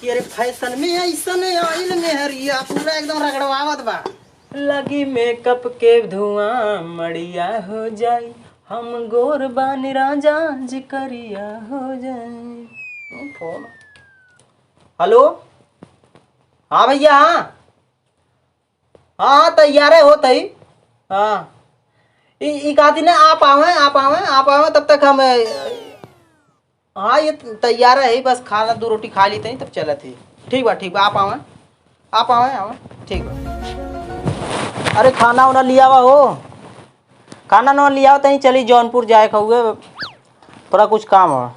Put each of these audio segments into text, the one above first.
कि अरे फैशन में ऐसन आइल मेहरिया पूरा एकदम रगड़वावत बा। लगी मेकअप के धुआं मड़िया हो जाई, हम गोर बानी राजा जिकरिया हो जाए। फोन हेलो, हाँ भैया, हाँ हाँ तैयार है हो तई। हाँ ई कहती ना आप आवे तब तक हम हाँ ये तैयार है, बस खाना 2 रोटी खा ली थी तब चला थी। ठीक बा आप आवे ठीक बा। अरे खाना वाना लिया हुआ हो, खाना ना लिया हो तहीं चली जौनपुर जाए खाऊगे, थोड़ा कुछ काम हो।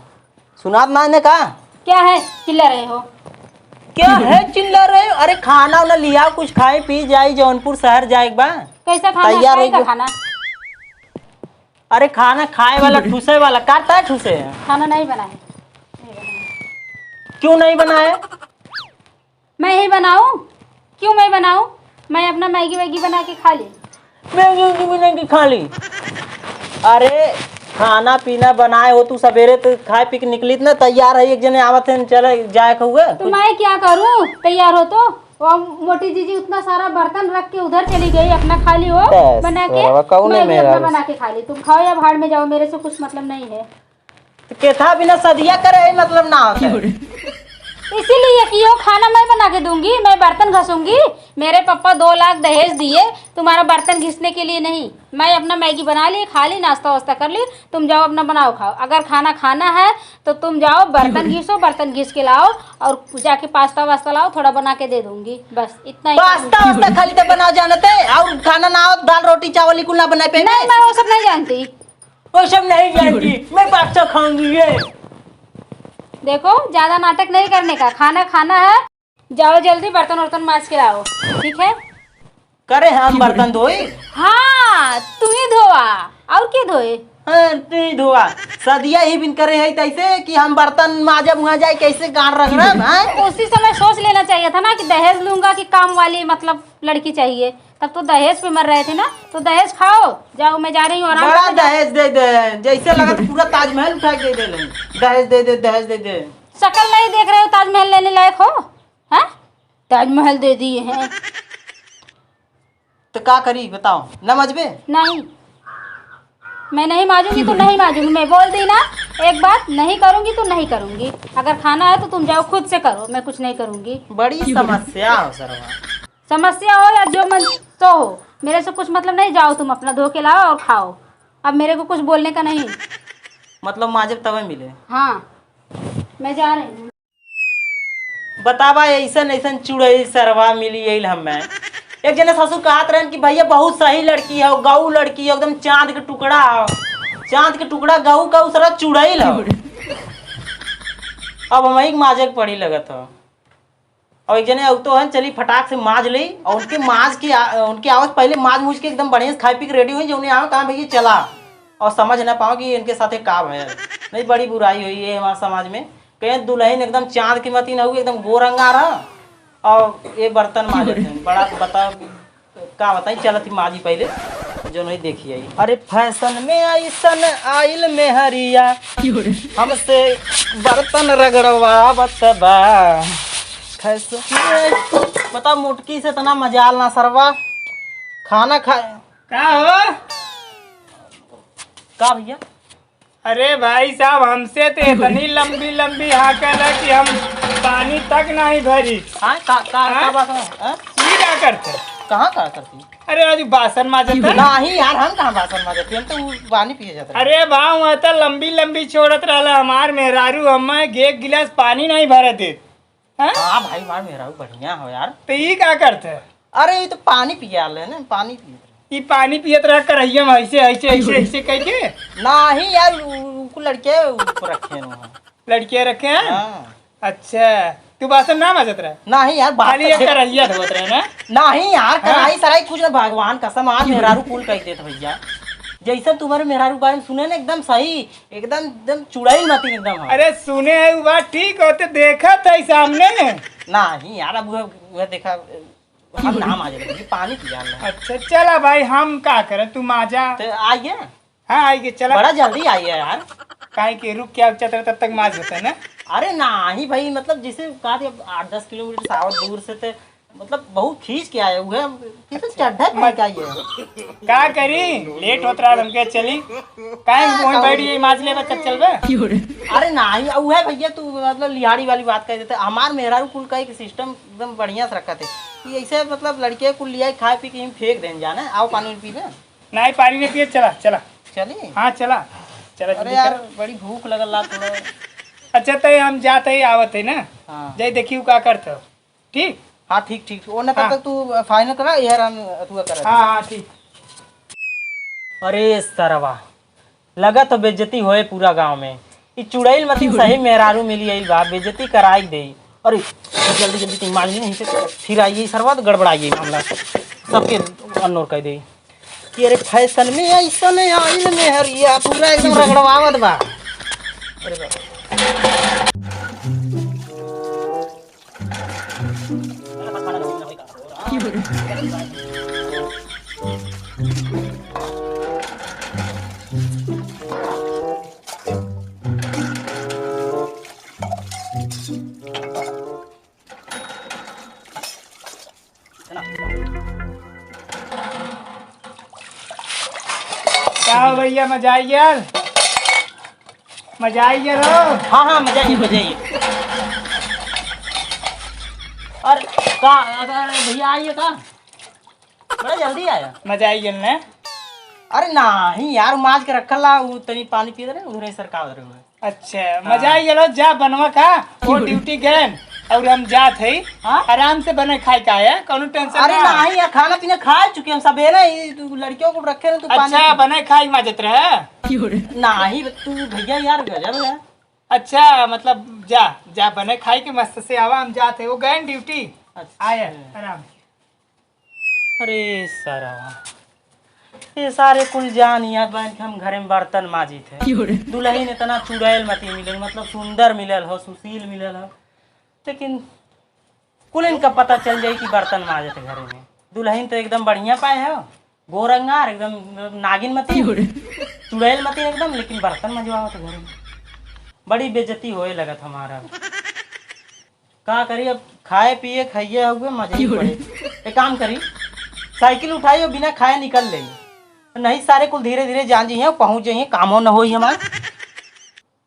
सुना ना ने कहा क्या है चिल्ला रहे हो? क्या है चिल्ला रहे हो? अरे खाना वाना लिया कुछ खाए पी जाए, जौनपुर शहर जाए बा। कैसा खाना? तैयार खाए का हो? खाना? अरे खाना खाए वाला ठूसे वाला काटता है ठूसे। खाना नहीं बनाए। क्यों नहीं बनाए? मैं ही बनाऊं? क्यों मैं बनाऊं? मैं अपना मैगी वैगी बना के खा ली। मैगी बना के खा ली? अरे खाना पीना बनाए हो तू, सवेरे तो खाए पी के निकली ना, तैयार है एक जने आवत है चले जाए खाऊगे। तो मैं क्या करूं? तैयार हो तो वो मोटी जीजी उतना सारा बर्तन रख के उधर चली गई, अपना खाली हो बना के, मैं भी अपना बना के खा ली। तुम खाओ या भाड़ में जाओ, मेरे से कुछ मतलब नहीं है। तो केथा बिना सदिया करे मतलब ना होता है। इसीलिए कि यो खाना मैं बना के दूंगी, मैं बर्तन घसूंगी। मेरे पापा 2 लाख दहेज दिए तुम्हारा बर्तन घिसने के लिए नहीं। मैं अपना मैगी बना ली, खा ली, नाश्ता वास्ता कर ली। तुम जाओ अपना बनाओ खाओ। अगर खाना खाना है तो तुम जाओ बर्तन घिसो, बर्तन घिस के लाओ और जाके पास्ता वास्ता लाओ, थोड़ा बना के दे दूंगी। बस इतना ही। पास्ता वास्ता खाली तो बना जानते और खाना ना हो, दाल रोटी चावल कुल ना बनाए पे। नहीं, मैं वो सब नहीं जानती। वो सब नहीं जानती, मैं पास्ता खाऊंगी। ये देखो ज्यादा नाटक नहीं करने का, खाना खाना है, जाओ जल्दी बर्तन वर्तन माज के लाओ, ठीक है? करे हम बर्तन धोए? हाँ तू ही धोआ, और क्या धोए? हाँ तू ही धोआ। सदिया ही बिन करे है तैसे कि हम बर्तन माजा मुहा जाए कैसे गाड़ रख रहे हैं। उसी समय सोच लेना चाहिए था ना कि दहेज लूंगा कि काम वाली मतलब लड़की चाहिए। तब तो दहेज पे मर रहे थे ना, तो दहेज खाओ। जाओ मैं जा रही हूँ आराम बड़ा से। दहेज दे दे, जैसे लगा पूरा ताजमहल उठा के दे ले। दहेज दे दे, दहेज दे दे। शक्ल नहीं देख रहे हो ताजमहल लेने लायक हो? हैं? ताजमहल दे दिए हैं। तो क्या करी बताओ, न मजबे? नहीं, मैं नहीं माजूंगी तो नहीं माजूंगी। मैं बोल दी ना एक बात, नहीं करूंगी तो नहीं करूंगी। अगर खाना है तो तुम जाओ खुद से करो, मैं कुछ नहीं करूंगी। बड़ी समस्या हो सरवा। समस्या हो या जो मन तो हो, मेरे से कुछ मतलब नहीं। जाओ तुम अपना धो के लाओ और खाओ। अब मेरे को कुछ बोलने का नहीं। मतलब माजब तवे मिले? हाँ मैं जा रही हूँ। बतावा ऐसन ऐसन चुड़ैल सरवा मिली यही हमें। एक जने ससुर कहत रहन कि भैया बहुत सही लड़की है, गऊ लड़की है, एकदम चांद के टुकड़ा है, चांद के टुकड़ा गऊ का उसरा चुड़ैल है। अब हमें माजे के पड़ी लगत हो। और एक जने तो है चली फटाक से माज ली, और उनके माज की उनकी आवाज पहले माज मुझ के एकदम बढ़िया से खाई पी के रेडी हुई, जो उन्हें आओ कहा भैया चला, और समझ ना पाओ कि इनके साथ एक काम है। नहीं बड़ी बुराई हुई है हमारे समाज में। कहीं दुल्हन एकदम चांद की मती न हुई, एकदम गोरंगा रहा और ये बर्तन माजे थे। बड़ा बताओ क्या बताई, चलती माजी पहले जो नहीं देखी आई। अरे फैशन में ऐसन आइल मेहरिया हमसे बर्तन रगड़वा बतबा। बता मुटकी से इतना मजाल ना सरवा। खाना खाए क्या हो? का भैया? अरे भाई साहब, हमसे तो इतनी लंबी लंबी हाकल है कि हम पानी तक नहीं भरी। हाँ का बात है? ये क्या करते? कहाँ का करती? अरे आज बासन माजत है। नहीं यार, हम कहाँ बासन माजते, हम तो पानी पिए जाते। अरे भाव तो लंबी लंबी छोड़त रहा हमार मेहरारू, हम एक गिलास पानी नहीं भरे थे। हाँ भाई मार मेरा बढ़िया हो यार। तो ये क्या करते? अरे ये तो पानी पिए आले ना, पानी पिए। ये पानी पियत रह कर ऐसे ऐसे ऐसे ऐसे कह के। नहीं यार, उनको लड़के रखे हैं, लड़कियां रखे हैं। हाँ। अच्छा तू बासन ना माजत रहा? नहीं यार, खाली एक करहिया धोत रहे ना। नहीं यार, कढ़ाई सराई कुछ ना, भगवान कसम आज मेहरारू कुल कह देते भैया। जैसा तुम्हारे मेहरारू बारे में सुने ना, एकदम सही, एकदम एकदम चुड़ैल मती एकदम। अरे सुने है वो बात ठीक होते, देखा था सामने। नहीं यार, अब वह देखा हम ना माजे, पानी पिया। अच्छा चला भाई, हम क्या करें, तू माजा। तो आइए हाँ आइए चला। बड़ा जल्दी आई है यार। काहे कि रुक के आप चतर तब तक माज होता है ना। अरे नहीं भाई, मतलब जिसे कहा थी 8-10 किलोमीटर से आवत दूर से थे, मतलब बहुत खींच के आए हुए किसे चढ़ा मत आइए। का करी लेट होत रहा हमके चली काहे वहीं बैठ गई माज ले बच्चा चल बे। अरे नहीं वह भैया तू मतलब लिहाड़ी वाली बात कह देते। हमार मेहरारू कुल का एक सिस्टम एकदम बढ़िया से रखा थे कि ऐसे मतलब लड़के कुल लिया खाए पी के फेंक दें जाना। आओ पानी पीने। नहीं पानी नहीं पिए चला चला। चलिए। हाँ चला चला। अरे यार बड़ी भूख लगल थोड़ा। अच्छा तो हम जाते ही आवत है ना। हाँ जय देखियो का करते हो। ठीक। हाँ ठीक ठीक। वो ना तब तक तू फाइनल करा यार तू कर। हाँ हाँ ठीक। अरे सरवा लगा तो बेइज्जती होए पूरा गांव में। ई चुड़ैल मत सही मेहरारू मिली आई बा बेइज्जती कराई दे। अरे जल्दी जल्दी तुम मान ली नहीं से फिर आइए सरवा तो गड़बड़ाइए मामला सबके अनोर कह दे कि अरे फैशन में ऐसा नहीं आइल मेहरिया पूरा एकदम रगड़वावत बा। अरे बाप क्या हो भैया मजा आई यार। मजा आई यार हो। हाँ हाँ मजा आइए। अरे का अरे भैया आइए का बड़ा जल्दी आया। मजा आई यार ने। अरे नहीं यार माज के रखल ला वो तनी पानी पी रहे उधर सरका उधर हुए। अच्छा मजा आई यार जा बनवा खा वो ड्यूटी गए और हम जात है। हाँ? आराम से बने खाए का है कौन टेंशन अरे नहीं यार खाना पीना खा चुके हम सवेरे ही लड़कियों को रखे ना तू पानी अच्छा बने खाई माजत रहे। नहीं तू भैया यार गजब है। अच्छा मतलब जा जा बने खाई के मस्त से आवा हम जाते वो गए ड्यूटी आया आराम। अरे सारा ये सारे कुल जान यहाँ बन के हम घरे में बर्तन माजी थे। दुल्हन इतना चुड़ैल मती मिलल मतलब सुंदर मिलल हो सुशील मिलल हो लेकिन कुल इनका पता चल जाए कि बर्तन माजत घरे में। दुल्हन तो एकदम बढ़िया पाए हो गोरंगार एकदम नागिन मती चुड़ैल मती एकदम लेकिन बर्तन मजवा तो घरे में बड़ी बेइज्जती होए लगत हमारा। का करी अब खाए पिए खाइए हुए मजे ही पड़े। एक काम करी साइकिल उठाई और बिना खाए निकल ले नहीं सारे कुल धीरे धीरे जान जी हैं पहुँच जाइए कामों न हो हमार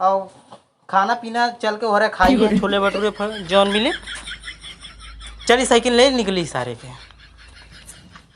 और खाना पीना चल के हो रहा खाइए छोले भटूरे जौन मिले। चलिए साइकिल ले निकली सारे के।